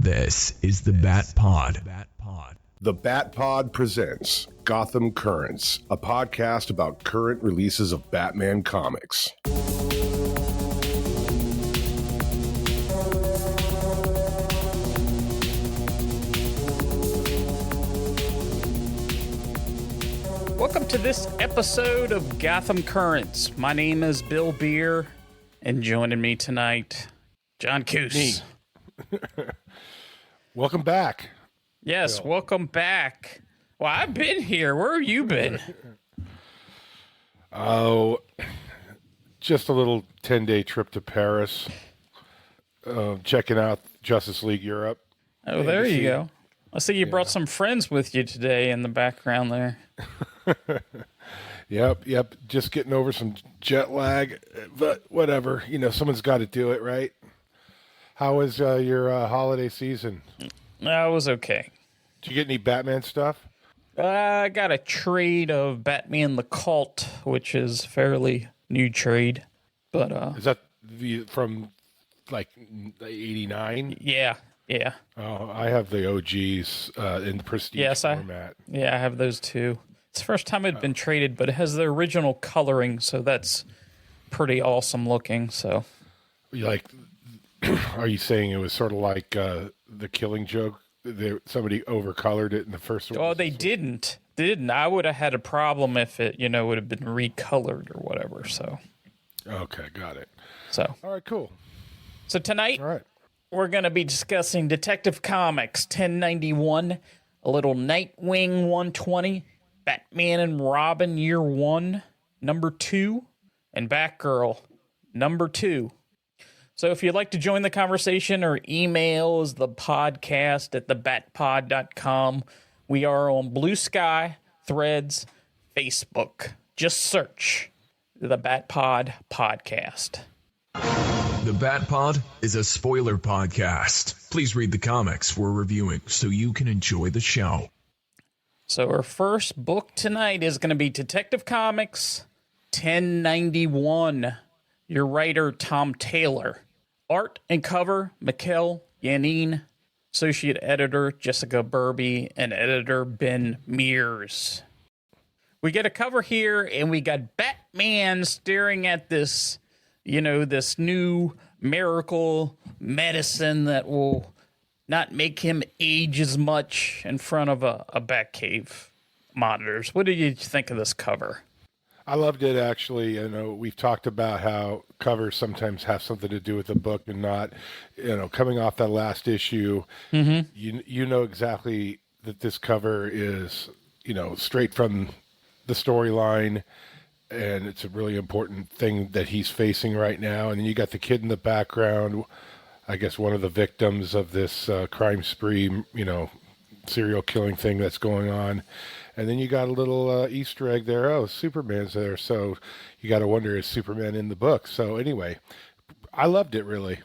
This is the Bat Pod. The Bat Pod presents Gotham Currents, a podcast about current releases of Batman comics. Welcome to this episode of Gotham Currents. My name is Bill Beer, and joining me tonight, John Coos. Welcome back. Yes, Bill. Welcome back. Well, I've been here. Where have you been? Oh, just a little 10-day trip to Paris, checking out Justice League Europe. Oh, there you go. I see you brought some friends with you today in the background there. Yep. Just getting over some jet lag, but whatever. You know, someone's got to do it, right? How was your holiday season? It was okay. Did you get any Batman stuff? I got a trade of Batman the Cult, which is fairly new trade. But is that from like 89? Yeah. Oh, I have the OGs in the prestige format. I have those too. It's the first time it had been traded, but it has the original coloring, so that's pretty awesome looking. So, are you saying it was sort of like the Killing Joke? Somebody overcolored it in the first one? Oh, they didn't. I would have had a problem if it, would have been recolored or whatever. So. Okay, got it. So. All right, cool. So tonight, all right, we're going to be discussing Detective Comics 1091, a little Nightwing 120, Batman and Robin Year 1, number 2, and Batgirl number 2. So if you'd like to join the conversation or email is the podcast at thebatpod.com. We are on Blue Sky, Threads, Facebook. Just search the Batpod podcast. The Bat Pod is a spoiler podcast. Please read the comics we're reviewing so you can enjoy the show. So our first book tonight is going to be Detective Comics 1091. Your writer, Tom Taylor. Art and cover, Mikkel Yanin. Associate editor, Jessica Burby. And editor, Ben Mears. We get a cover here, and we got Batman staring at this, this new miracle medicine that will not make him age as much in front of a Batcave monitors. What did you think of this cover? I loved it, actually. We've talked about how covers sometimes have something to do with the book and not. Coming off that last issue, you know exactly that this cover is, straight from the storyline, and it's a really important thing that he's facing right now. And then you got the kid in the background, I guess one of the victims of this crime spree, serial killing thing that's going on. And then you got a little Easter egg there. Oh, Superman's there. So you got to wonder, is Superman in the book? So anyway, I loved it, really.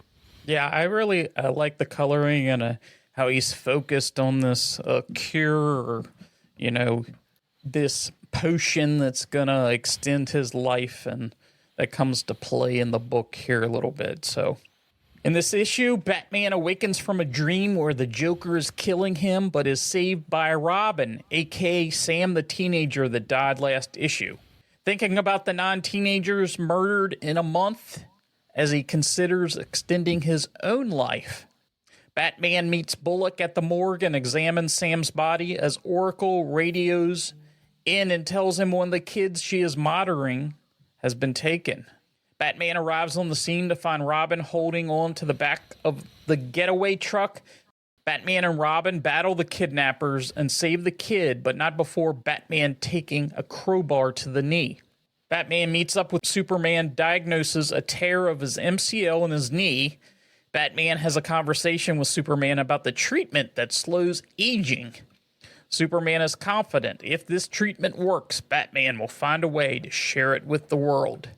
Yeah, I really like the coloring and how he's focused on this cure or, this potion that's going to extend his life. And that comes to play in the book here a little bit. So in this issue, Batman awakens from a dream where the Joker is killing him, but is saved by Robin, a.k.a. Sam the teenager that died last issue. Thinking about the non-teenagers murdered in a month as he considers extending his own life. Batman meets Bullock at the morgue and examines Sam's body as Oracle radios in and tells him one of the kids she is monitoring has been taken. Batman arrives on the scene to find Robin holding on to the back of the getaway truck. Batman and Robin battle the kidnappers and save the kid, but not before Batman taking a crowbar to the knee. Batman meets up with Superman, diagnoses a tear of his MCL in his knee. Batman has a conversation with Superman about the treatment that slows aging. Superman is confident if this treatment works, Batman will find a way to share it with the world.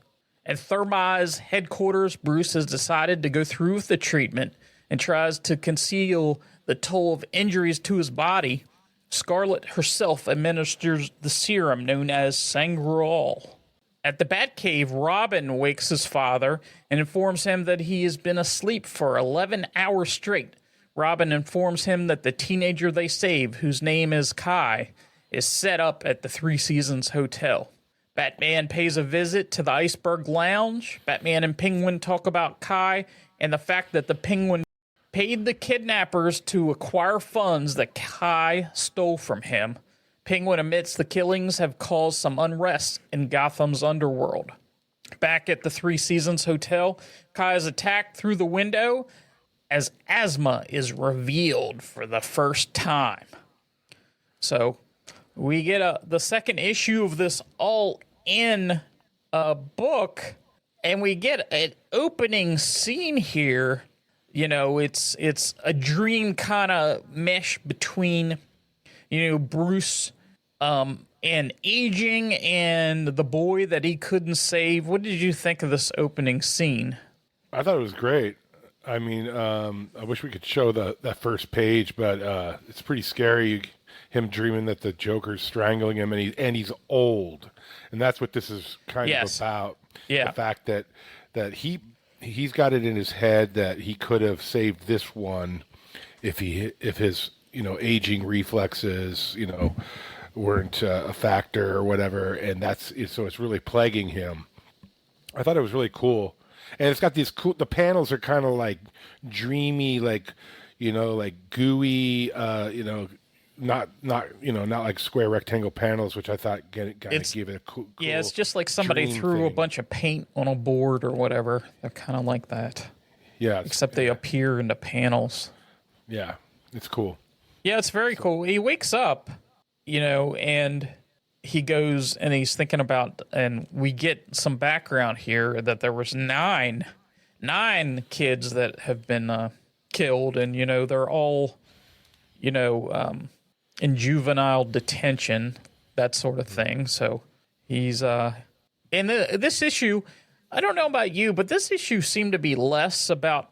At Thermai's headquarters, Bruce has decided to go through with the treatment and tries to conceal the toll of injuries to his body. Scarlet herself administers the serum known as Sangreal. At the Batcave, Robin wakes his father and informs him that he has been asleep for 11 hours straight, Robin informs him that the teenager they save, whose name is Kai, is set up at the Three Seasons Hotel. Batman pays a visit to the Iceberg Lounge. Batman and Penguin talk about Kai and the fact that the Penguin paid the kidnappers to acquire funds that Kai stole from him. Penguin admits the killings have caused some unrest in Gotham's underworld. Back at the Three Seasons Hotel, Kai is attacked through the window as asthma is revealed for the first time. So we get the second issue of this all-in book, and we get an opening scene here. You know, it's a dream kind of mesh between, Bruce and aging and the boy that he couldn't save. What did you think of this opening scene? I thought it was great. I mean, I wish we could show that first page, but it's pretty scary. Him dreaming that the Joker's strangling him, and he's old, and that's what this is kind of about. Yeah, the fact that he's got it in his head that he could have saved this one if his aging reflexes weren't a factor or whatever, and so it's really plaguing him. I thought it was really cool. And it's got these cool. The panels are kind of like dreamy, like gooey. Not like square rectangle panels, which I thought gave it a cool. Yeah, it's just like somebody threw a bunch of paint on a board or whatever. They're kind of like that. Yeah, except they appear in the panels. Yeah, it's cool. Yeah, it's very cool. He wakes up, and he goes and he's thinking about, and we get some background here that there was nine kids that have been killed, and they're all in juvenile detention, that sort of thing. So he's in this issue, I don't know about you, but this issue seemed to be less about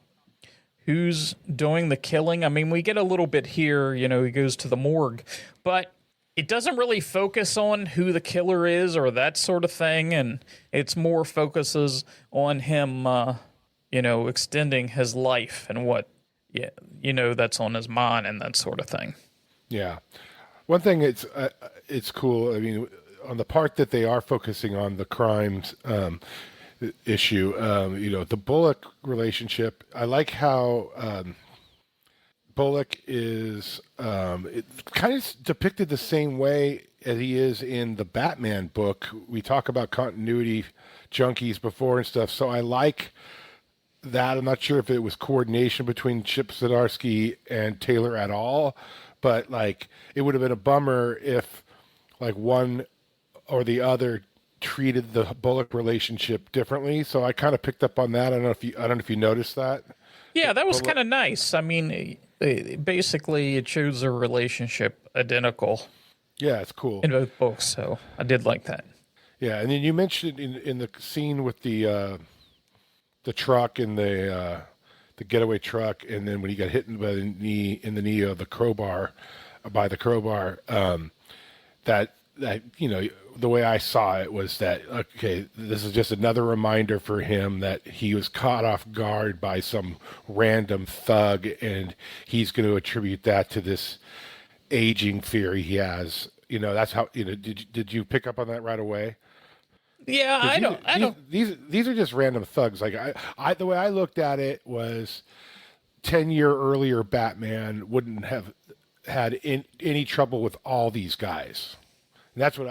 who's doing the killing. I mean, we get a little bit here, he goes to the morgue, but it doesn't really focus on who the killer is or that sort of thing, and it's more focuses on him, extending his life and what, that's on his mind and that sort of thing. Yeah. One thing it's cool. I mean, on the part that they are focusing on the crimes issue, the Bullock relationship. I like how Bullock is kind of depicted the same way as he is in the Batman book. We talk about continuity junkies before and stuff, so I like that. I'm not sure if it was coordination between Chip Zdarsky and Taylor at all, but it would have been a bummer if one or the other treated the Bullock relationship differently. So I kind of picked up on that. I don't know if you noticed that. Yeah, that was kind of nice. I mean, basically it shows a relationship identical. Yeah, it's cool in both books. So I did like that. Yeah, and then you mentioned in the scene with the truck and the getaway truck, and then when he got hit by the knee of the crowbar, that the way I saw it was that, okay, this is just another reminder for him that he was caught off guard by some random thug, and he's going to attribute that to this aging fear he has. That's how. Did you pick up on that right away? Yeah, I don't. These are just random thugs. Like the way I looked at it was, 10 year earlier Batman wouldn't have had any trouble with all these guys. And that's what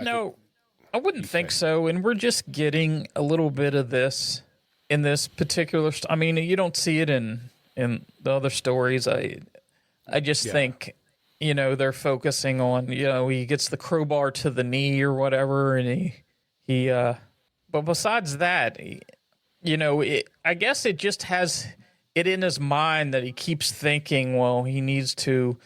I wouldn't think so. And we're just getting a little bit of this in this particular. I mean, you don't see it in the other stories. I just think, they're focusing on, he gets the crowbar to the knee or whatever, and he but besides that, I guess it just has it in his mind that he keeps thinking, well, he needs to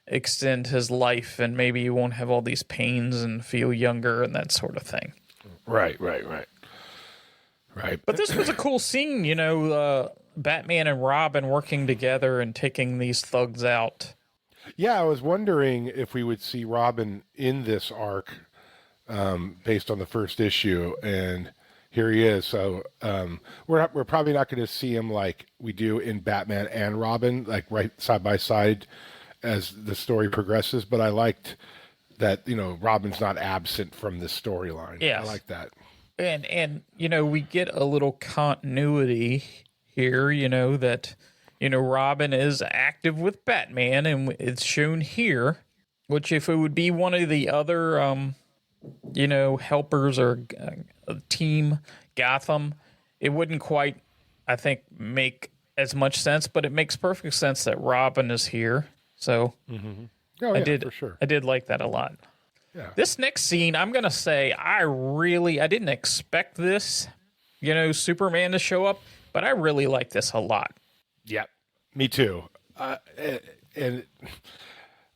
extend his life and maybe he won't have all these pains and feel younger and that sort of thing. Right. But this was a cool scene, Batman and Robin working together and taking these thugs out. Yeah, I was wondering if we would see Robin in this arc, based on the first issue, and here he is. So we're probably not going to see him like we do in Batman and Robin, like right side by side as the story progresses. But I liked that, Robin's not absent from this storyline. Yes. I like that. And we get a little continuity here, that Robin is active with Batman, and it's shown here, which if it would be one of the other helpers or team Gotham, it wouldn't quite, I think, make as much sense, but it makes perfect sense that Robin is here. So For sure. I did like that a lot. Yeah. This next scene, I'm going to say I didn't expect this, Superman to show up, but I really like this a lot. Yeah, me too. And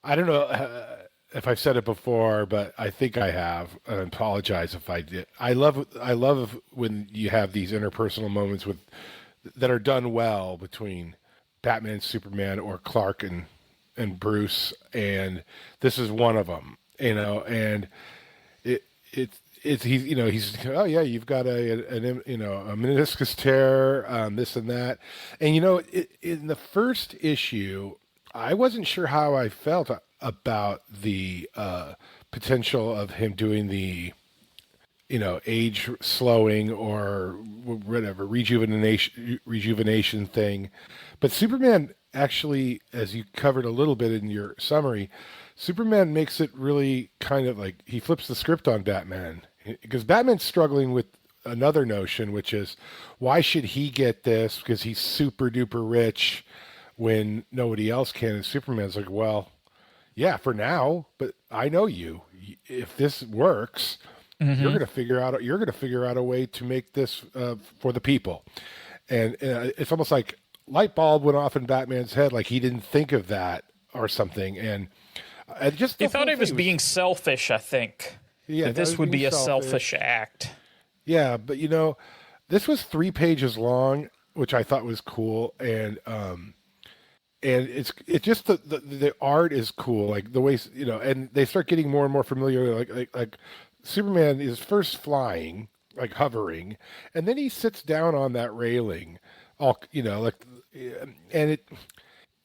I don't know if I've said it before, but I think I have. I apologize if I did. I love when you have these interpersonal moments that are done well between Batman and Superman, or Clark and Bruce, and this is one of them. And he's oh yeah, you've got a meniscus tear, this and that, and in the first issue, I wasn't sure how I felt about the potential of him doing the age slowing or whatever rejuvenation thing, but Superman actually, as you covered a little bit in your summary, Superman makes it really kind of like he flips the script on Batman, because Batman's struggling with another notion, which is, why should he get this because he's super duper rich when nobody else can? And Superman's like, well, yeah, for now, but I know you. If this works, you're going to figure out a way to make this for the people. And it's almost like light bulb went off in Batman's head, like he didn't think of that or something. And he thought he was being selfish, I think. Yeah, that this would be a selfish act. Yeah, but this was 3 pages long, which I thought was cool, and it's just the art is cool, like the way and they start getting more and more familiar. Like Superman is first flying, like hovering, and then he sits down on that railing, and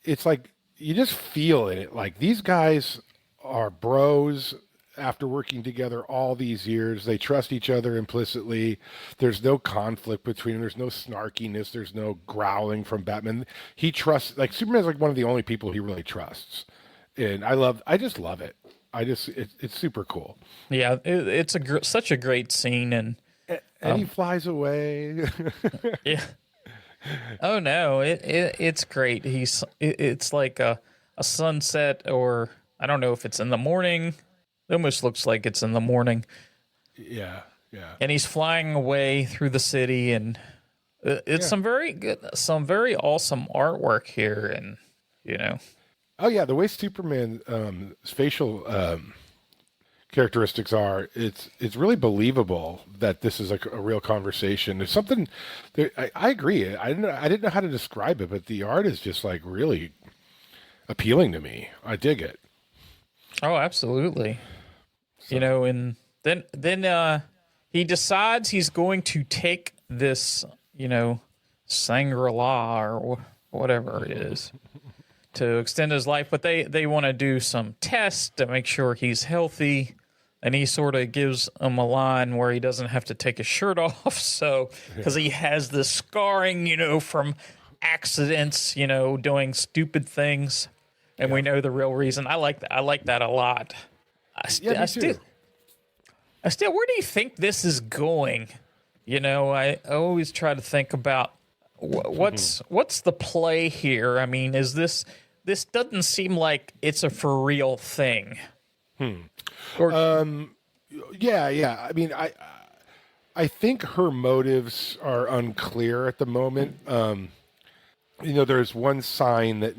it's like you just feel in it, like these guys are bros after working together all these years. They trust each other implicitly. There's no conflict between them. There's no snarkiness. There's no growling from Batman. He trusts, like Superman's like one of the only people he really trusts. And I just love it. It's super cool. Yeah, it's such a great scene. And he flies away. Yeah. Oh no, it's great. It's like a sunset, or I don't know if it's in the morning. It almost looks like it's in the morning. Yeah. And he's flying away through the city, and it's some very awesome artwork here, and Oh yeah, the way Superman's facial characteristics are, it's really believable that this is a real conversation. There's something there, I agree. I didn't know how to describe it, but the art is just like really appealing to me. I dig it. Oh, absolutely. So. And then he decides he's going to take this, Shangri-La or whatever it is to extend his life, but they want to do some tests to make sure he's healthy. And he sort of gives him a line where he doesn't have to take his shirt off. So, because he has this scarring, from accidents, doing stupid things. And we know the real reason. I like that. I like that a lot. I still, where do you think this is going? I always try to think about what's the play here. I mean, is this doesn't seem like it's a for real thing. Or, yeah. I mean, I think her motives are unclear at the moment. There's one sign that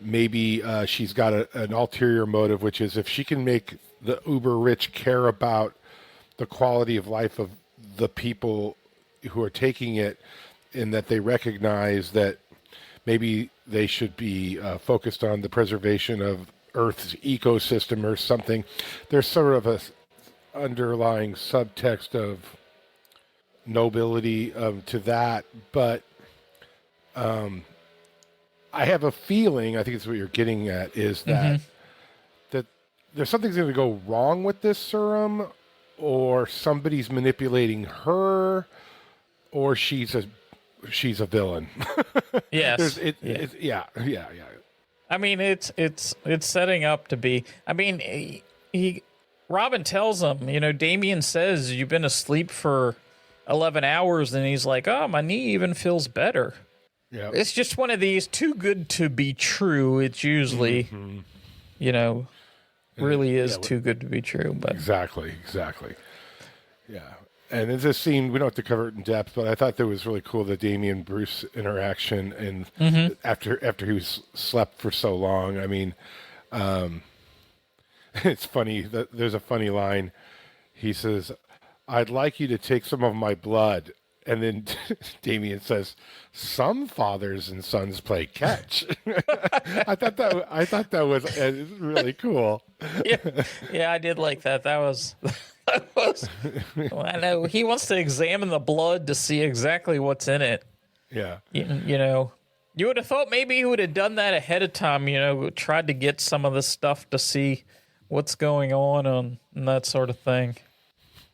maybe she's got an ulterior motive, which is if she can make the uber rich care about the quality of life of the people who are taking it, and that they recognize that maybe they should be focused on the preservation of Earth's ecosystem or something. There's sort of a underlying subtext of nobility to that, but I have a feeling, I think it's what you're getting at, is that that there's something's going to go wrong with this serum, or somebody's manipulating her, or she's a villain. Yes. Yeah. I mean, it's setting up to be. I mean, Robin tells him, Damien says you've been asleep for 11 hours, and he's like, oh, my knee even feels better. Yeah. It's just one of these too good to be true. It's usually, really is too good to be true. But Exactly. Yeah. And in this scene, we don't have to cover it in depth, but I thought that was really cool, the Damien Bruce interaction, and after he was slept for so long. I mean, it's funny that there's a funny line. He says, "I'd like you to take some of my blood," and then Damien says, "Some fathers and sons play catch." I thought that was really cool. Yeah, I did like that. That was. I know he wants to examine the blood to see exactly what's in it. Yeah. You would have thought maybe he would have done that ahead of time, tried to get some of this stuff to see what's going on and that sort of thing.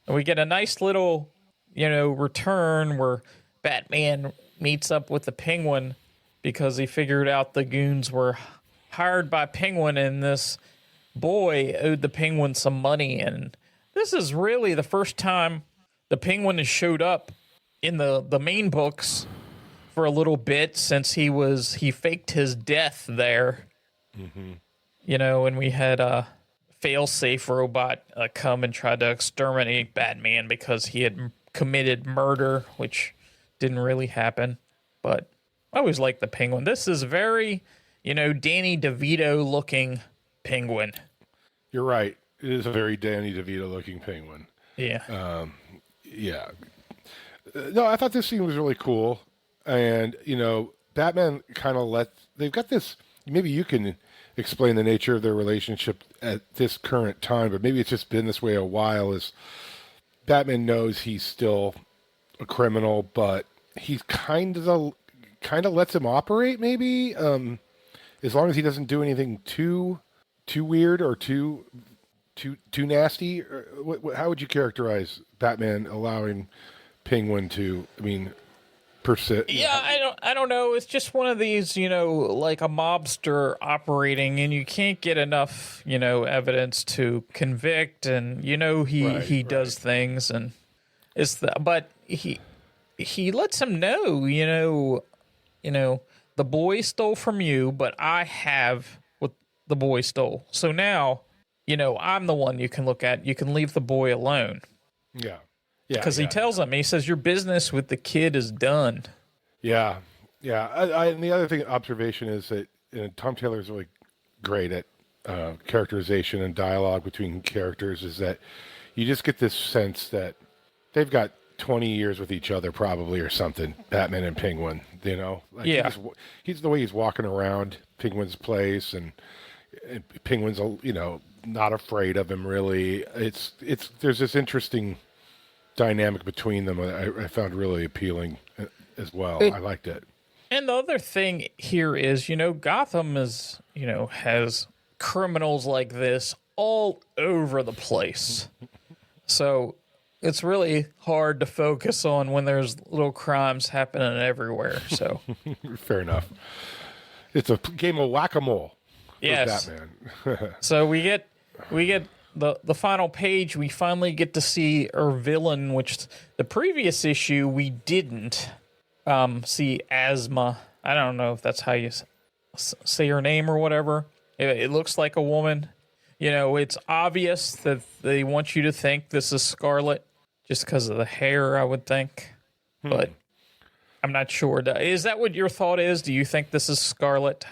And we get a nice little, return where Batman meets up with the Penguin because he figured out the goons were hired by Penguin, and this boy owed the Penguin some money. And this is really the first time the Penguin has showed up in the main books for a little bit, since he faked his death there. And we had a fail-safe robot come and try to exterminate Batman because he had committed murder, which didn't really happen. But I always liked the Penguin. This is very, Danny DeVito looking Penguin. You're right. It is a very Danny DeVito looking Penguin. Yeah. Yeah. No, I thought this scene was really cool. And, Batman kind of they've got this, maybe you can explain the nature of their relationship at this current time, but maybe it's just been this way a while, is Batman knows he's still a criminal, but he kind of lets him operate, maybe, as long as he doesn't do anything too weird or too nasty. How would you characterize Batman allowing Penguin to, persist? Yeah, I don't know. It's just one of these, like a mobster operating, and you can't get enough, evidence to convict, and he does things, and but he lets him know, the boy stole from you, but I have what the boy stole. So now, I'm the one you can look at. You can leave the boy alone. Yeah. Because he tells him, he says, your business with the kid is done. Yeah. And the other observation is that Tom Taylor's really great at characterization and dialogue between characters, is that you just get this sense that they've got 20 years with each other probably, or something, Batman and Penguin, he's the way he's walking around Penguin's place, and Penguin's, not afraid of him really. There's this interesting dynamic between them I found really appealing as well. I liked it. And the other thing here is, Gotham is, has criminals like this all over the place. So it's really hard to focus on when there's little crimes happening everywhere. So fair enough. It's a game of whack-a-mole. Yes. Batman. So we get the final page. We finally get to see our villain, which the previous issue we didn't see. Asma. I don't know if that's how you say her name or whatever. It looks like a woman. It's obvious that they want you to think this is Scarlet just because of the hair, I would think. But I'm not sure. Is that what your thought is? Do you think this is Scarlet?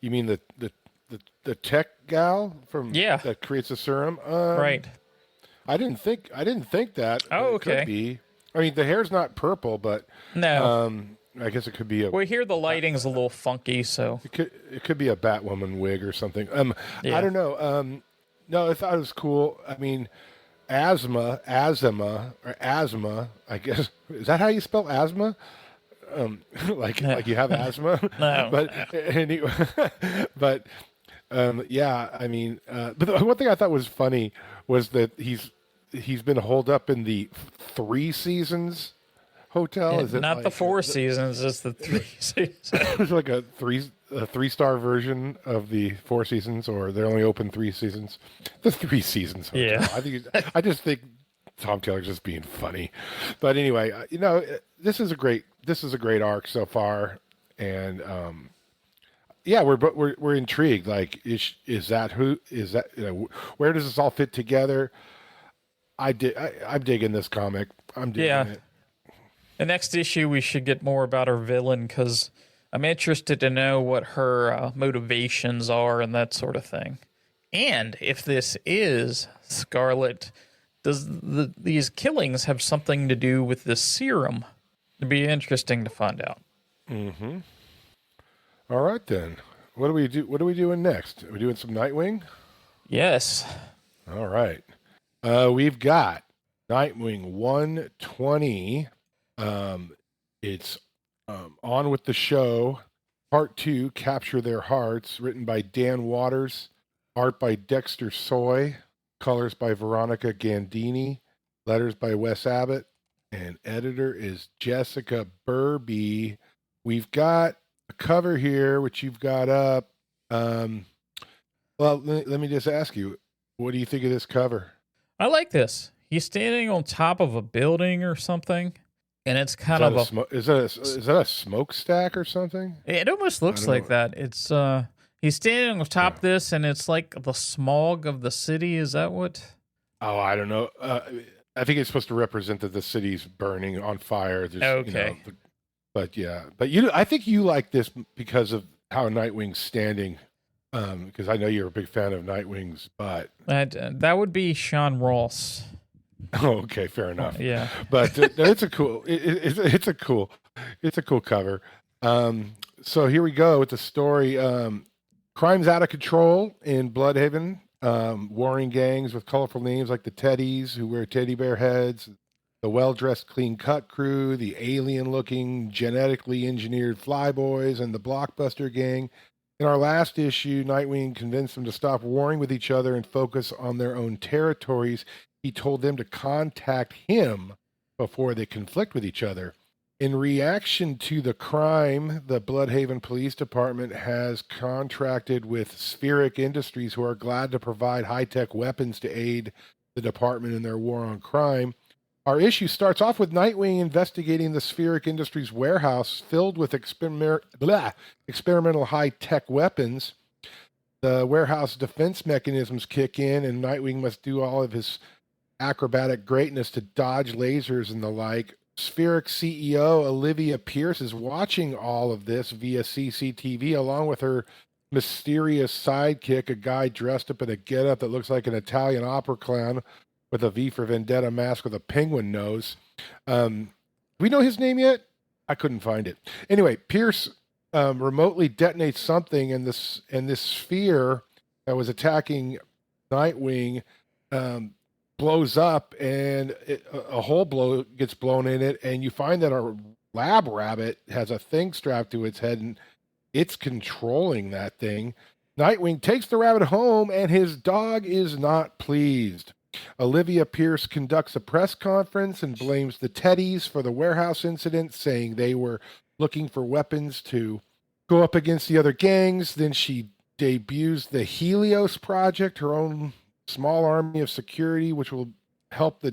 You mean the tech gal from that creates the serum? Right. I didn't think that. Oh, okay. It could be. The hair's not purple, but no. I guess it could be Well, here the lighting's a little funky, so it could be a Batwoman wig or something. I don't know. No, I thought it was cool. or asthma, I guess. Is that how you spell asthma? Like you have asthma? No. But anyway, but yeah, I mean, but the one thing I thought was funny was that he's been holed up in the Three Seasons hotel. Is it Not like, the Four Seasons, it's the Three Seasons. it's like a three-star version of the Four Seasons, or they're only open 3 seasons? The Three Seasons hotel. Yeah. I just think Tom Taylor's just being funny. But anyway, this is a great arc so far, and yeah, we're intrigued. Like, is that where does this all fit together? I'm digging this comic. I'm digging it. The next issue, we should get more about our villain, because I'm interested to know what her motivations are and that sort of thing. And if this is Scarlet, does these killings have something to do with the serum? It'd be interesting to find out. Mm-hmm. All right, then. What do we do? What are we doing next? Are we doing some Nightwing? Yes. All right. We've got Nightwing 120. It's On With the Show, Part 2, Capture Their Hearts, written by Dan Waters, art by Dexter Soy, colors by Veronica Gandini, letters by Wes Abbott, and editor is Jessica Burby. We've got a cover here, which you've got up. Well, let me just ask you, what do you think of this cover? I like this. He's standing on top of a building or something, and it's kind of is that a smokestack or something? It almost looks like that. It's he's standing on top of this, and it's like the smog of the city. Is that what? Oh, I don't know. I think it's supposed to represent that the city's burning on fire. Okay. But yeah, I think you like this because of how Nightwing's standing. Because I know you're a big fan of Nightwing's butt. That would be Sean Ross. Oh, okay, fair enough. Yeah, but it's a cool. It's a cool cover. So here we go with the story. Crime's out of control in Bloodhaven. Warring gangs with colorful names like the Teddies, who wear teddy bear heads, the well-dressed, clean-cut crew, the alien-looking, genetically engineered Flyboys, and the Blockbuster gang. In our last issue, Nightwing convinced them to stop warring with each other and focus on their own territories. He told them to contact him before they conflict with each other. In reaction to the crime, the Bloodhaven Police Department has contracted with Spheric Industries, who are glad to provide high-tech weapons to aid the department in their war on crime. Our issue starts off with Nightwing investigating the Spheric Industries warehouse filled with experimental high-tech weapons. The warehouse defense mechanisms kick in, and Nightwing must do all of his acrobatic greatness to dodge lasers and the like. Spheric CEO Olivia Pierce is watching all of this via CCTV, along with her mysterious sidekick, a guy dressed up in a getup that looks like an Italian opera clown with a V for Vendetta mask with a penguin nose. We know his name yet? I couldn't find it. Anyway, Pierce remotely detonates something, and this sphere that was attacking Nightwing blows up, and a hole gets blown in it, and you find that our lab rabbit has a thing strapped to its head, and it's controlling that thing. Nightwing takes the rabbit home, and his dog is not pleased. Olivia Pierce conducts a press conference and blames the Teddies for the warehouse incident, saying they were looking for weapons to go up against the other gangs. Then she debuts the Helios Project, her own small army of security, which will help the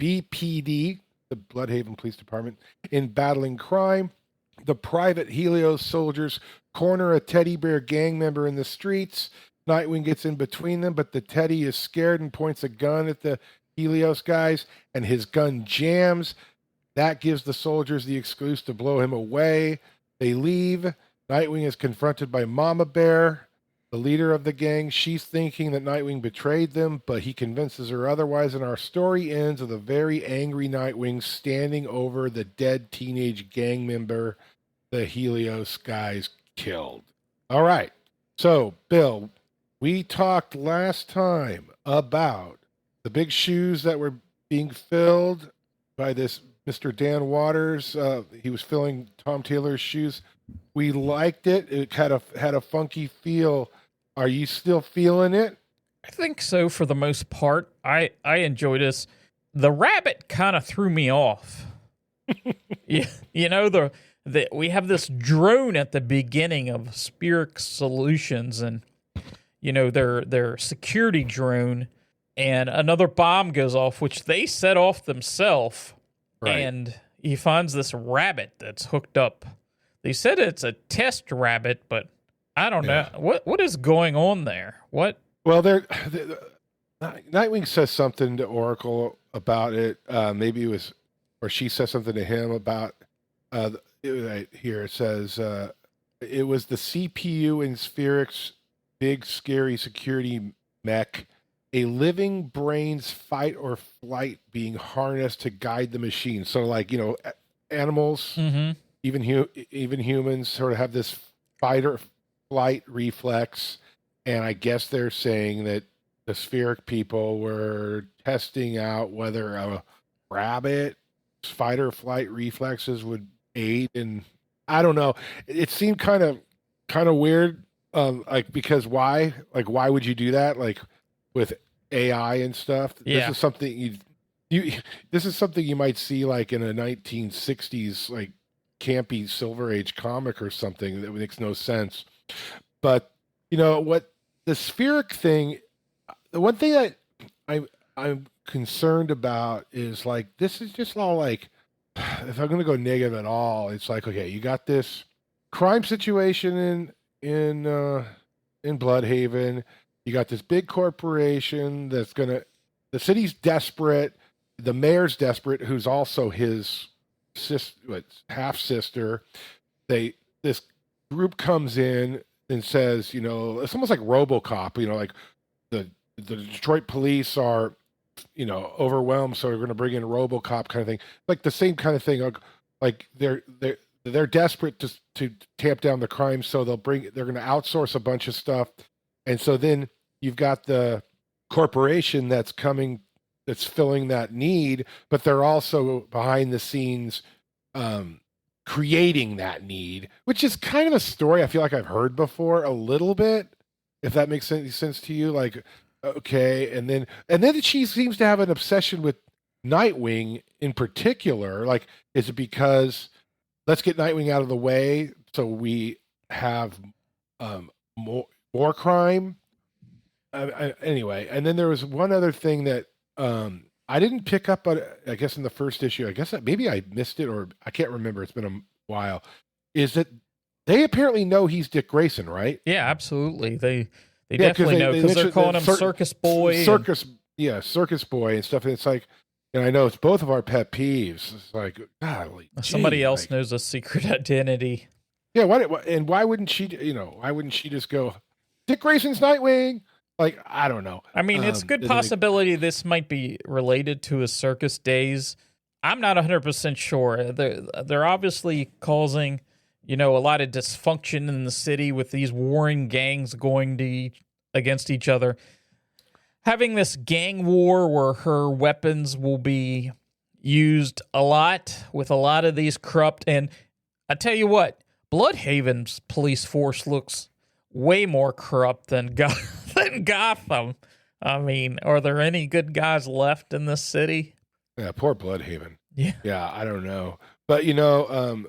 BPD, the Bloodhaven Police Department, in battling crime. The private Helios soldiers corner a teddy bear gang member in the streets. Nightwing gets in between them, but the Teddy is scared and points a gun at the Helios guys, and his gun jams. That gives the soldiers the excuse to blow him away. They leave. Nightwing is confronted by Mama Bear, the leader of the gang. She's thinking that Nightwing betrayed them, but he convinces her otherwise, and our story ends with a very angry Nightwing standing over the dead teenage gang member the Helios guys killed. All right. So, Bill, we talked last time about the big shoes that were being filled by this Mr. Dan Waters. He was filling Tom Taylor's shoes. We liked it. It had a funky feel. Are you still feeling it? I think so for the most part. I enjoyed this. The rabbit kind of threw me off. Yeah, we have this drone at the beginning of Spirit Solutions, and their security drone, and another bomb goes off, which they set off themselves, Right. and he finds this rabbit that's hooked up. They said it's a test rabbit, but I don't know what is going on there. What? Well, Nightwing says something to Oracle about it. Maybe it was, or she says something to him about. Here it says it was the CPU in Spheric's big scary security mech, a living brain's fight or flight being harnessed to guide the machine. So, like animals, even humans, sort of have this fight or flight reflex. And I guess they're saying that the Spheric people were testing out whether a rabbit's fight or flight reflexes would aid in. I don't know. It seemed kind of weird. Because why? Like, why would you do that? Like with AI and stuff. Yeah. This is something this is something you might see like in a 1960s like campy Silver Age comic or something that makes no sense. But what the Spheric thing, the one thing that I'm concerned about is like this is just all like, if I'm going to go negative at all, it's like, okay, you got this crime situation in Bloodhaven. You got this big corporation that's the city's desperate. The mayor's desperate, who's also his half sister. This group comes in and says, it's almost like RoboCop. Like the Detroit police are, overwhelmed, so we're going to bring in RoboCop kind of thing. Like the same kind of thing. Like they're desperate to tamp down the crime, so they're going to outsource a bunch of stuff, and so then you've got the corporation that's filling that need, but they're also behind the scenes creating that need, which is kind of a story I feel like I've heard before a little bit, if that makes any sense to you. Like, okay, and then she seems to have an obsession with Nightwing in particular. Like, is it because let's get Nightwing out of the way so we have more crime? Anyway, and then there was one other thing that I didn't pick up on, I guess in the first issue. I guess maybe I missed it, or I can't remember. It's been a while. Is that they apparently know he's Dick Grayson, right? Yeah, absolutely. They definitely know because they're calling him Circus Boy. Circus Boy and stuff. And it's like, and I know it's both of our pet peeves. It's like, golly, somebody else knows a secret identity. Yeah, why wouldn't she? Why wouldn't she just go, Dick Grayson's Nightwing? Like, I don't know. I mean, it's a good possibility this might be related to his circus days. I'm not 100% sure. They're obviously causing, a lot of dysfunction in the city with these warring gangs going against each other. Having this gang war where her weapons will be used a lot with a lot of these corrupt. And I tell you what, Bloodhaven's police force looks way more corrupt than Gotham. I mean, are there any good guys left in this city? Yeah, poor Bloodhaven. Yeah, I don't know, but I'm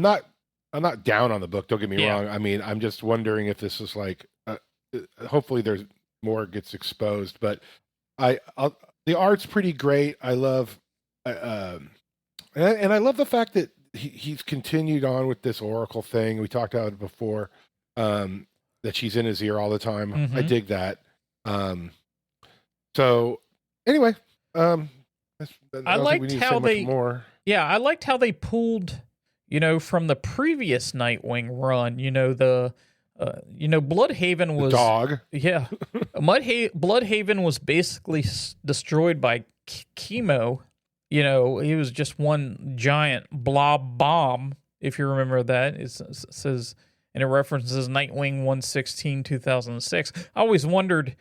not down on the book. Don't get me wrong. I mean, I'm just wondering if this is like, hopefully there's more gets exposed. But the art's pretty great. I love, and I love the fact that he's continued on with this Oracle thing. We talked about it before. That she's in his ear all the time. Mm-hmm. I dig that. So anyway, I liked how I liked how they pulled, from the previous Nightwing run. Bloodhaven was the dog. Yeah, Bloodhaven was basically destroyed by chemo. He was just one giant blob bomb. If you remember that, it says. and it references Nightwing 1/16/2006. I always wondered,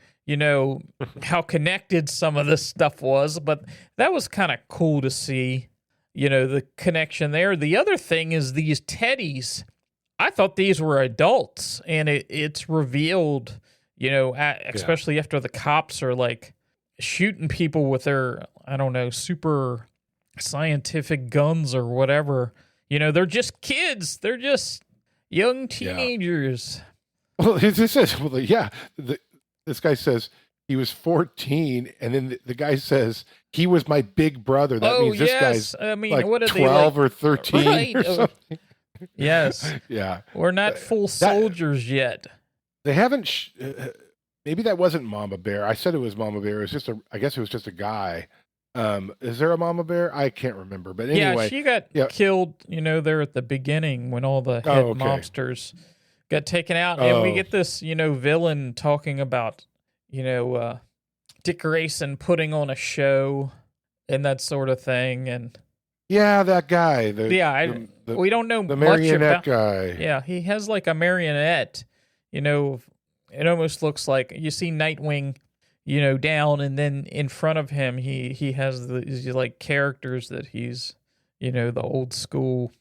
how connected some of this stuff was, but that was kind of cool to see, the connection there. The other thing is these teddies. I thought these were adults, and it's revealed, especially after the cops are like shooting people with their, I don't know, super scientific guns or whatever. They're just kids. They're just young teenagers. Yeah. Well, this says, this guy says he was 14, and then the guy says he was my big brother. That means this guy's what are 12 or 13 right. or something. Yes. Yeah. We're not full soldiers yet. They haven't. Maybe that wasn't Mama Bear. I said it was Mama Bear. I guess it was just a guy. Is there a Mama Bear? I can't remember. But anyway, yeah, she got killed. There at the beginning when all the head mobsters got taken out, and we get this, villain talking about, Dick Grayson putting on a show and that sort of thing, and that guy. We don't know the much marionette about guy. Yeah, he has like a marionette. It almost looks like you see Nightwing, down, and then in front of him, he has these like characters that he's, the old school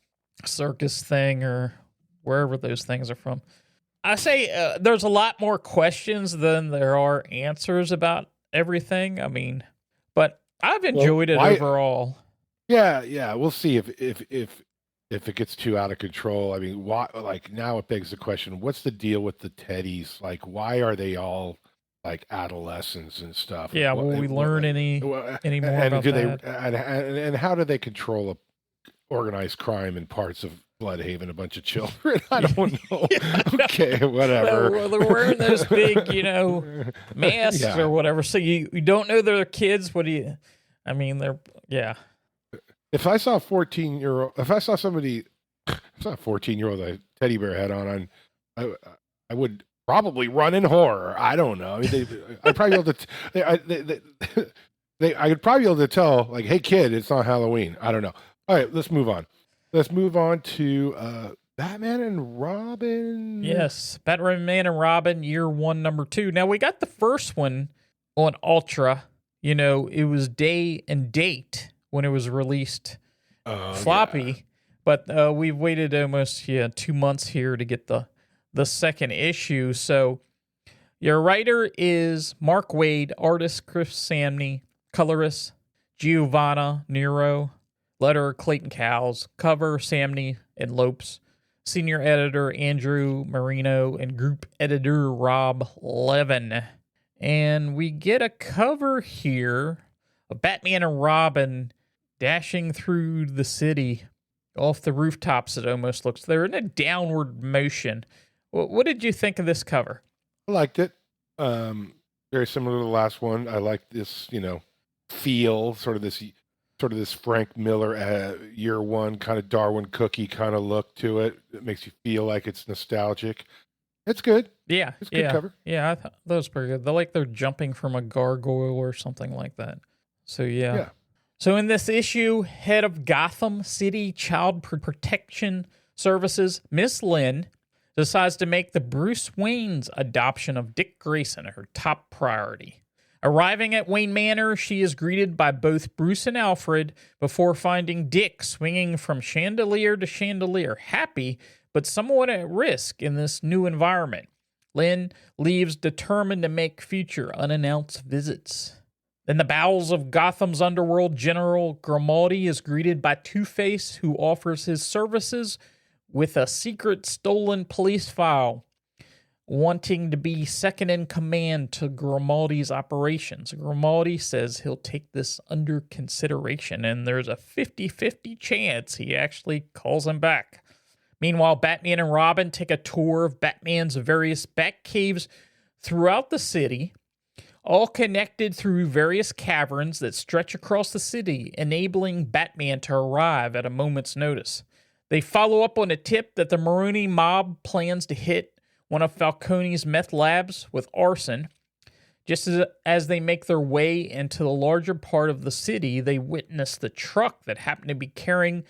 circus thing or wherever those things are from. I say there's a lot more questions than there are answers about everything. I mean, but I've enjoyed it overall. Yeah. We'll see if it gets too out of control. I mean, why? Like now it begs the question: what's the deal with the teddies? Like, why are they all like adolescents and stuff? Yeah, will we learn any more about that? And how do they control organized crime in parts of Bloodhaven? A bunch of children. I don't know. Okay, whatever. They're wearing those big, masks or whatever. So you don't know they're kids. What do you? I mean, If I saw a 14-year-old, if I saw somebody, a 14-year-old with a teddy bear head on, I would probably run in horror. I don't know. I mean, I'd probably be able to. I could probably be able to tell, like, "Hey, kid, it's not Halloween." I don't know. All right, let's move on. Let's move on to Batman and Robin. Yes, Batman and Robin, year 1, number 2. Now we got the first one on Ultra. It was day and date when it was released floppy, but we've waited almost 2 months here to get the second issue. So your writer is Mark Waid, artist Chris Samney, colorist Giovanna Nero, letterer Clayton Cowles, cover Samney and Lopes, senior editor Andrew Marino, and group editor Rob Levin. And we get a cover here of Batman and Robin dashing through the city off the rooftops. It almost looks. They're in a downward motion. What did you think of this cover? I liked it. Very similar to the last one. I like this, feel, sort of this Frank Miller year 1 kind of Darwin Cookie kind of look to it. It makes you feel like it's nostalgic. It's good. Yeah, it's a good cover. Yeah, I thought that was pretty good. They're jumping from a gargoyle or something like that. So yeah. So in this issue, head of Gotham City Child Protection Services, Miss Lynn, decides to make the Bruce Wayne's adoption of Dick Grayson her top priority. Arriving at Wayne Manor, she is greeted by both Bruce and Alfred before finding Dick swinging from chandelier to chandelier, happy but somewhat at risk in this new environment. Lynn leaves determined to make future unannounced visits. In the bowels of Gotham's underworld, General Grimaldi is greeted by Two-Face, who offers his services with a secret stolen police file, wanting to be second in command to Grimaldi's operations. Grimaldi says he'll take this under consideration, and there's a 50-50 chance he actually calls him back. Meanwhile, Batman and Robin take a tour of Batman's various Batcaves throughout the city, all connected through various caverns that stretch across the city, enabling Batman to arrive at a moment's notice. They follow up on a tip that the Maroni mob plans to hit one of Falcone's meth labs with arson. Just as they make their way into the larger part of the city, they witness the truck that happened to be carrying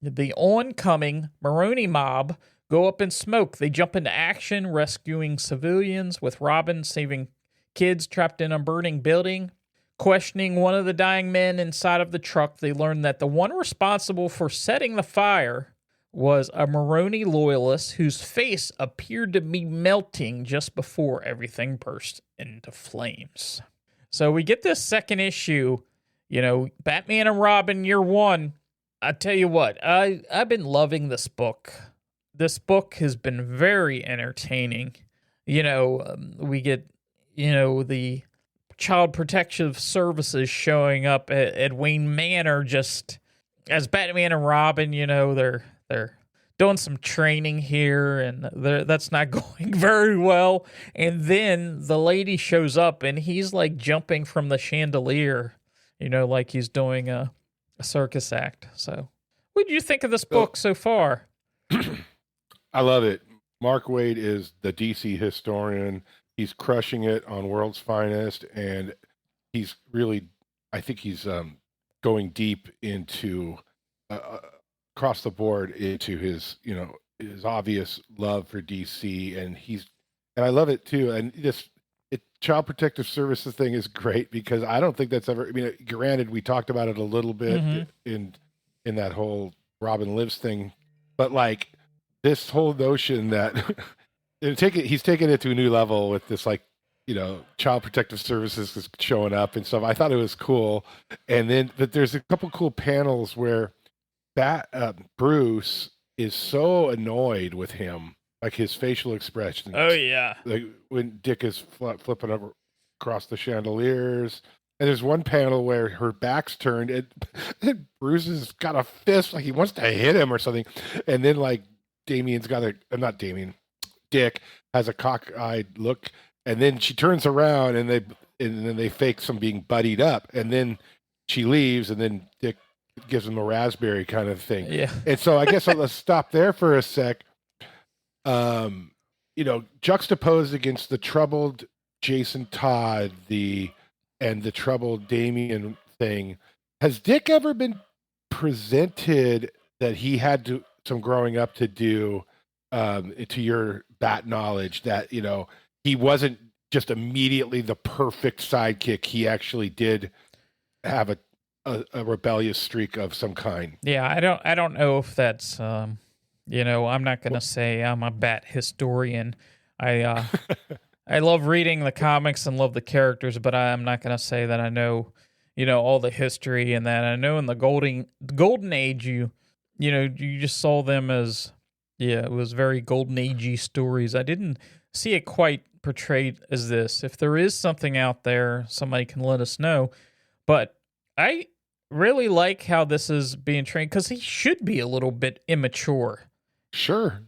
the oncoming Maroni mob go up in smoke. They jump into action, rescuing civilians, with Robin saving kids trapped in a burning building. Questioning one of the dying men inside of the truck, they learn that the one responsible for setting the fire was a Maroni loyalist whose face appeared to be melting just before everything burst into flames. So we get this second issue, Batman and Robin year one. I tell you what, I've been loving this book. This book has been very entertaining. We get, the Child Protective Services showing up at Wayne Manor just as Batman and Robin. They're doing some training here, and that's not going very well. And then the lady shows up, and he's like jumping from the chandelier, like he's doing a circus act. So, what did you think of this book so far? I love it. Mark Waid is the DC historian. He's crushing it on World's Finest, and he's really, I think he's going deep into across the board into his, his obvious love for DC, and I love it too. And Child Protective Services thing is great because I don't think that's ever. I mean, granted, we talked about it a little bit in that whole Robin Lives thing, but like this whole notion that he's taking it to a new level with this, like, Child Protective Services is showing up and stuff. I thought it was cool, but there's a couple cool panels where Bruce is so annoyed with him, like his facial expression. Oh yeah, like when Dick is flipping over across the chandeliers. And there's one panel where her back's turned, and Bruce has got a fist, like he wants to hit him or something. And then like Dick has a cockeyed look, and then she turns around, and then they fake some being buddied up, and then she leaves, and then Dick gives him a raspberry kind of thing. Yeah. And so I guess let's stop there for a sec. Juxtaposed against the troubled Jason Todd, and the troubled Damian thing, has Dick ever been presented that he had some growing up to do, to your Bat knowledge, that he wasn't just immediately the perfect sidekick? He actually did have a rebellious streak of some kind. Yeah, I don't know if that's I'm not gonna say I'm a Bat historian. I love reading the comics and love the characters, but I'm not going to say that I know, all the history and that. I know in the golden age, you just saw them as, it was very golden agey stories. I didn't see it quite portrayed as this. If there is something out there, somebody can let us know. But I really like how this is being trained, because he should be a little bit immature. Sure.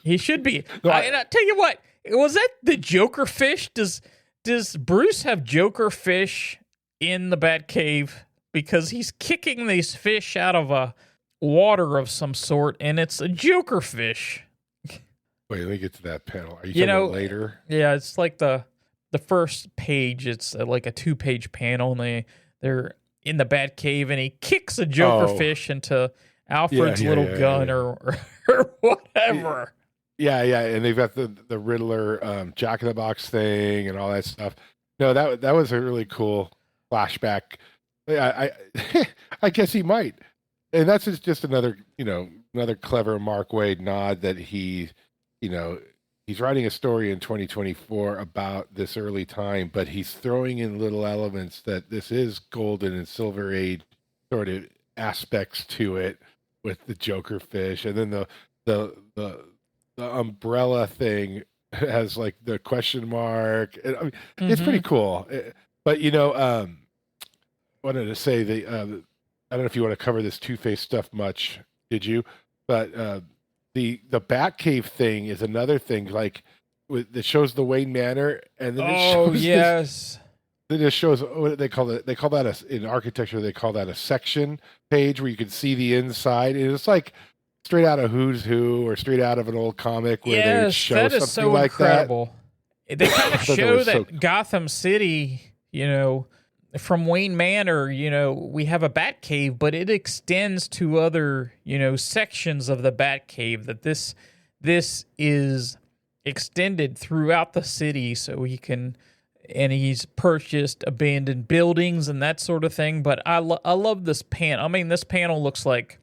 He should be. And I tell you what, was that the Joker fish? Does Bruce have Joker fish in the Batcave? Because he's kicking these fish out of a water of some sort, and it's a Joker fish. Wait, let me get to that panel. Are you talking about later? Yeah, it's like the first page. It's like a 2-page panel, and they're in the Batcave, and he kicks a Joker fish into Alfred's little gun or whatever. Yeah, and they've got the Riddler Jack in the Box thing and all that stuff. No, that was a really cool flashback. I guess he might, and that's just another clever Mark Waid nod that he's writing a story in 2024 about this early time, but he's throwing in little elements that this is golden and silver age sort of aspects to it, with the Joker fish, and then the umbrella thing has like the question mark. I mean, it's pretty cool. But wanted to say I don't know if you want to cover this Two-Face stuff much, did you? But the Batcave thing is another thing, like that shows the Wayne Manor, and then it shows yes. It just shows what they call it. They call that in architecture. They call that a section page where you can see the inside. And it's like straight out of Who's Who or straight out of an old comic where they show that something is so like incredible. that. They kind of show that Gotham City, from Wayne Manor, we have a Batcave, but it extends to other, sections of the Batcave. That this this is extended throughout the city so he's purchased abandoned buildings and that sort of thing. But I love this panel. I mean, this panel looks like,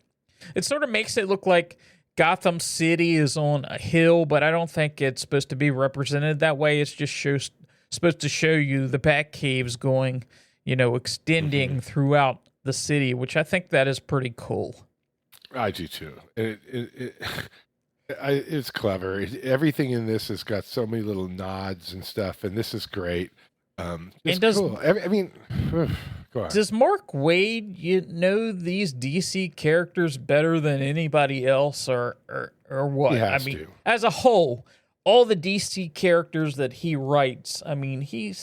it sort of makes it look like Gotham City is on a hill, but I don't think it's supposed to be represented that way. It's just supposed to show you the Batcaves going, extending throughout the city, which I think that is pretty cool. I do too. It's clever. Everything in this has got so many little nods and stuff, and this is great. It's cool. I mean, go on. Does Mark Waid know these DC characters better than anybody else, or what? He has to. As a whole, all the DC characters that he writes, I mean, he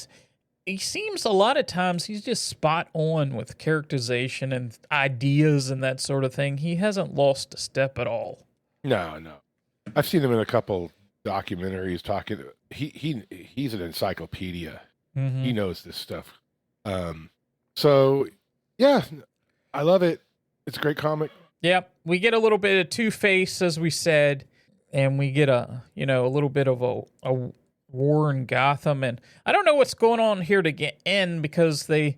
seems a lot of times he's just spot on with characterization and ideas and that sort of thing. He hasn't lost a step at all. No. I've seen him in a couple documentaries talking. He's an encyclopedia. Mm-hmm. He knows this stuff. So yeah, I love it. It's a great comic. Yep. We get a little bit of Two-Face, as we said, and we get a little bit of a war in Gotham. And I don't know what's going on here to get in, because they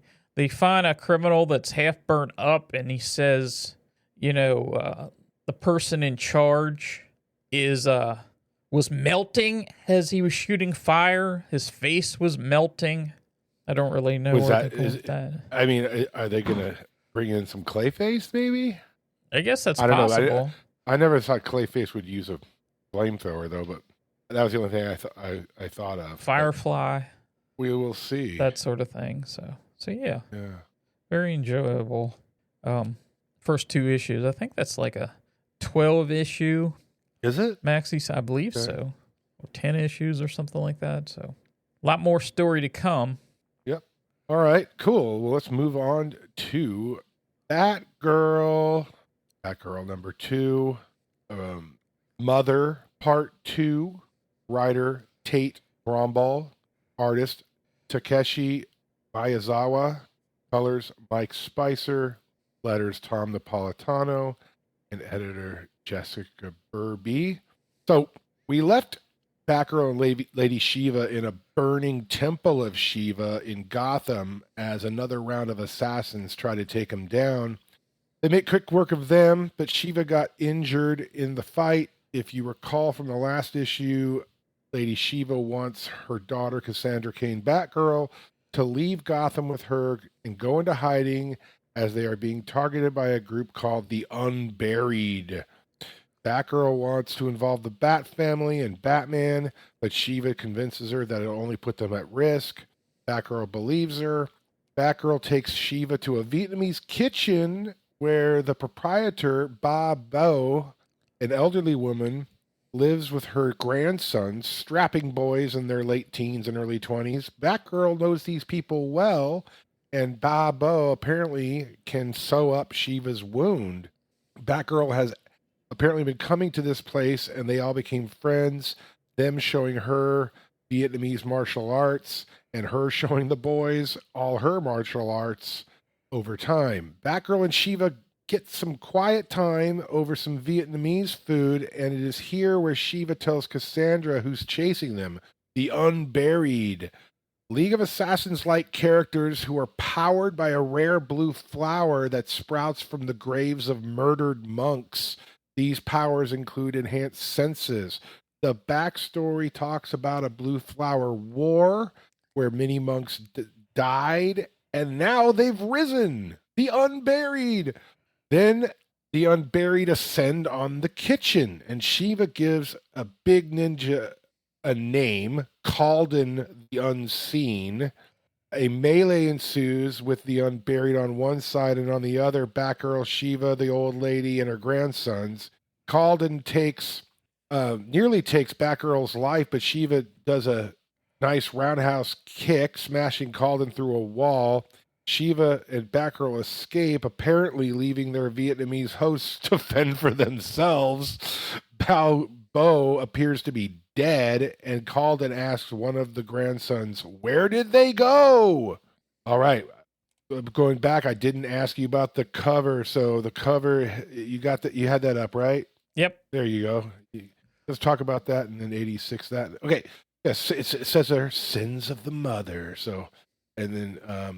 find a criminal that's half burnt up, and he says, the person in charge was melting as he was shooting fire. His face was melting. I don't really know where to go with that. I mean, are they going to bring in some Clayface, maybe? I guess that's possible. Know. I never thought Clayface would use a flamethrower, though, but that was the only thing I thought of. Firefly. We will see. That sort of thing. So yeah. Yeah. Very enjoyable. First 2 issues. I think that's like a 12 issue. Is it? Maxi, I believe so. Or 10 issues or something like that. So a lot more story to come. Yep. All right, cool. Well, let's move on to Batgirl. Batgirl number 2. Mother Part 2. Writer Tate Bromball. Artist Takeshi Miyazawa. Colors Mike Spicer. Letters Tom Napolitano. And editor Jessica Burby. So we left Batgirl and Lady Shiva in a burning temple of Shiva in Gotham as another round of assassins try to take him down. They make quick work of them, but Shiva got injured in the fight. If you recall from the last issue, Lady Shiva wants her daughter Cassandra Cain Batgirl to leave Gotham with her and go into hiding as they are being targeted by a group called the Unburied. Batgirl wants to involve the Bat family and Batman, but Shiva convinces her that it'll only put them at risk. Batgirl believes her. Batgirl takes Shiva to a Vietnamese kitchen where the proprietor, Ba Bo, an elderly woman, lives with her grandsons, strapping boys in their late teens and early 20s. Batgirl knows these people well, and Ba Bo apparently can sew up Shiva's wound. Batgirl has apparently been coming to this place, and they all became friends, them showing her Vietnamese martial arts, and her showing the boys all her martial arts over time. Batgirl and Shiva get some quiet time over some Vietnamese food, and it is here where Shiva tells Cassandra who's chasing them, the Unburied. League of Assassins-like characters who are powered by a rare blue flower that sprouts from the graves of murdered monks. These powers include enhanced senses. The backstory talks about a blue flower war where many monks died, and now they've risen. The Unburied. Then the Unburied ascend on the kitchen, and Shiva gives a big ninja a name, Calden the Unseen. A melee ensues with the Unburied on one side, and on the other, Batgirl, Shiva, the old lady, and her grandsons. Calden nearly takes Batgirl's life, but Shiva does a nice roundhouse kick, smashing Calden through a wall. Shiva and Batgirl escape, apparently leaving their Vietnamese hosts to fend for themselves. Bao Bo appears to be dead, and Calden asks one of the grandsons, "Where did they go?" All right. Going back, I didn't ask you about the cover. So the cover, you had that up, right? Yep. There you go. let's talk about that, and then 86 that. Okay, yes, it says there sins of the mother. So, and then I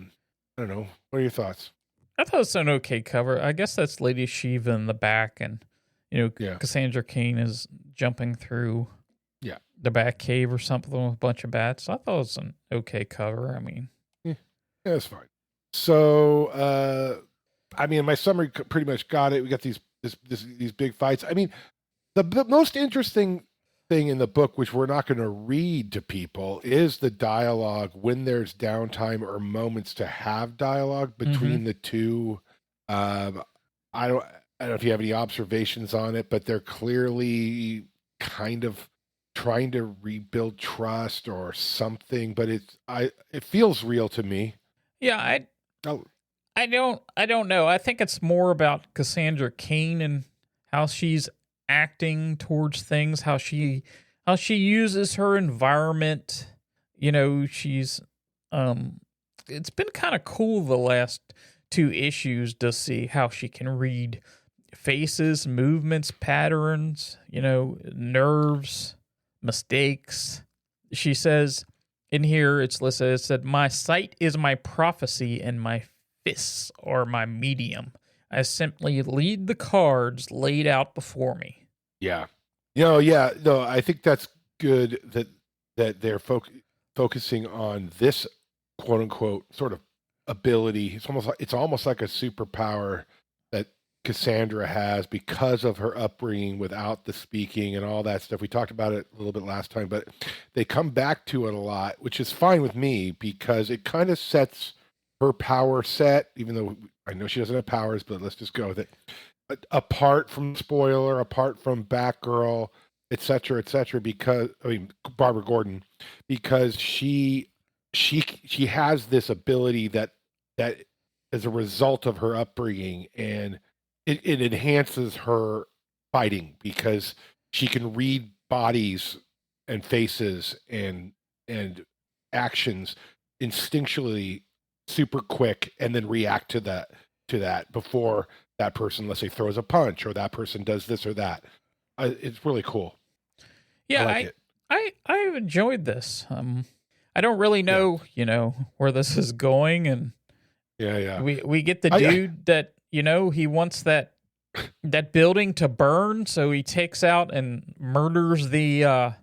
don't know. What are your thoughts? I thought it was an okay cover. I guess that's Lady Shiva in the back, and Cassandra Cain is jumping through the bat cave or something with a bunch of bats. I thought it was an okay cover. I mean, yeah, that's fine. So, I mean, my summary pretty much got it. We got these big fights. I mean, the most interesting thing in the book, which we're not going to read to people, is the dialogue when there's downtime or moments to have dialogue between the two. I don't know if you have any observations on it, but they're clearly kind of trying to rebuild trust or something. But it feels real to me. Yeah, I don't know. I think it's more about Cassandra Cain and how she's acting towards things, how she uses her environment. She's it's been kind of cool the last 2 issues to see how she can read faces, movements, patterns, nerves, mistakes. She says in here, it's listed, it said, "My sight is my prophecy and my fists are my medium. I simply lead the cards laid out before me." Yeah. No, I think that's good that they're focusing on this quote unquote sort of ability. It's almost like a superpower that Cassandra has because of her upbringing without the speaking and all that stuff. We talked about it a little bit last time, but they come back to it a lot, which is fine with me because it kind of sets her power set, even though I know she doesn't have powers, but let's just go with it. Apart from Spoiler, apart from Batgirl, et cetera, because Barbara Gordon, because she has this ability that as a result of her upbringing, and it enhances her fighting because she can read bodies and faces and actions instinctually super quick and then react to that before that person, let's say, throws a punch or that person does this or that. It's really cool. Yeah, I've enjoyed this. I don't really know, where this is going, and we get the dude that he wants that building to burn, so he takes out and murders the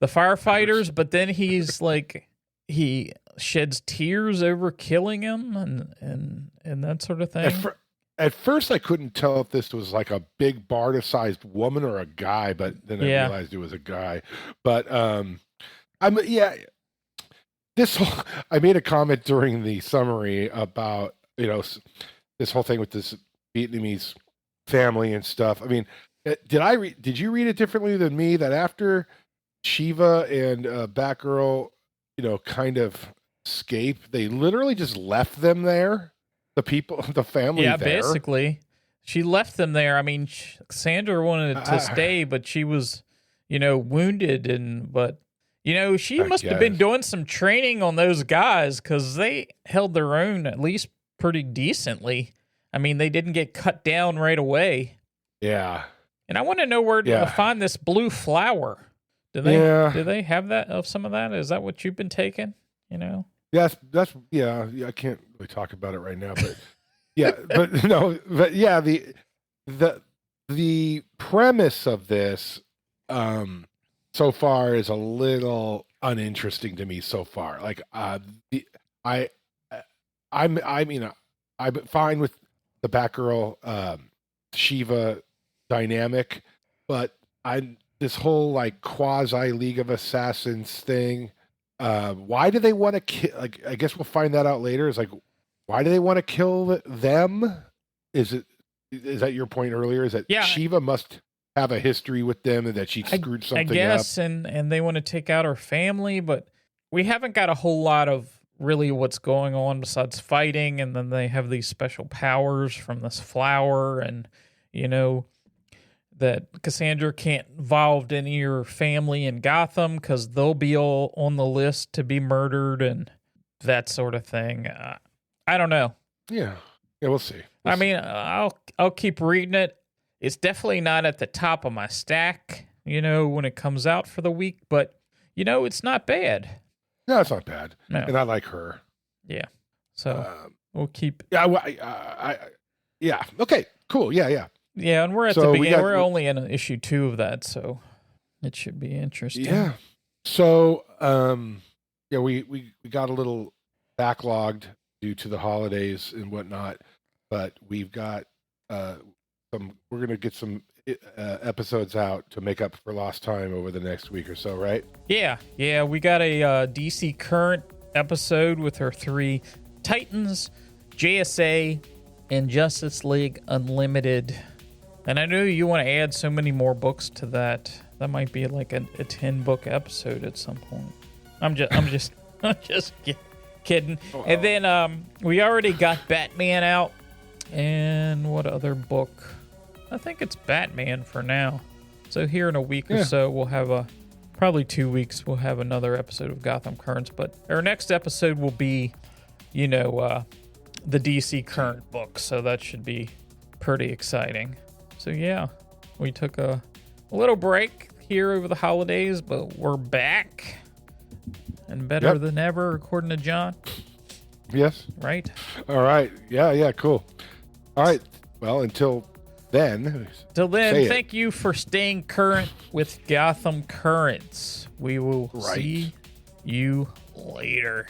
firefighters, but then he's like he sheds tears over killing him and that sort of thing. At first, I couldn't tell if this was like a big Barda-sized woman or a guy, but then I realized it was a guy. But I made a comment during the summary about this whole thing with this Vietnamese family and stuff. I mean, did you read it differently than me? That after Shiva and Batgirl, kind of escape, they literally just left them there. The family. Yeah, there. Basically, she left them there. I mean, Sandra wanted to stay, but she was, wounded, but she must have been doing some training on those guys because they held their own at least pretty decently. I mean, they didn't get cut down right away. Yeah. And I want to know where to find this blue flower. Do they have that of some of that? Is that what you've been taking? That's I can't really talk about it right now, but the premise of this so far is a little uninteresting to me so far. Like I'm fine with the Batgirl Shiva dynamic, but this whole like quasi League of Assassins thing. Why do they want to kill? Like, I guess we'll find that out later. It's like, why do they want to kill them? Is that your point earlier? Is that Shiva must have a history with them and that she screwed something up? I guess, and they want to take out her family, but we haven't got a whole lot of really what's going on besides fighting, and then they have these special powers from this flower, and that Cassandra can't involve any of your family in Gotham because they'll be all on the list to be murdered and that sort of thing. I don't know. Yeah, we'll see. I'll keep reading it. It's definitely not at the top of my stack. when it comes out for the week, but it's not bad. No, it's not bad. No. And I like her. Yeah. So we'll keep. Yeah. Okay. Cool. Yeah. Yeah, and we're at the beginning. We're only in issue 2 of that, so it should be interesting. Yeah. So, we got a little backlogged due to the holidays and whatnot, but we've got we're going to get some episodes out to make up for lost time over the next week or so, right? Yeah. We got a DC Current episode with her 3 Titans, JSA, and Justice League Unlimited. And I know you want to add so many more books to that. That might be like a 10-book episode at some point. I'm just kidding. Oh, and then we already got Batman out. And what other book? I think it's Batman for now. So here in a week or so, we'll have probably 2 weeks, we'll have another episode of Gotham Currents. But our next episode will be, the DC Current book. So that should be pretty exciting. So yeah, we took a little break here over the holidays, but we're back and better than ever, according to John. Yes. Right? All right. Yeah, cool. All right. Well, until then, thank you for staying current with Gotham Currents. We will see you later.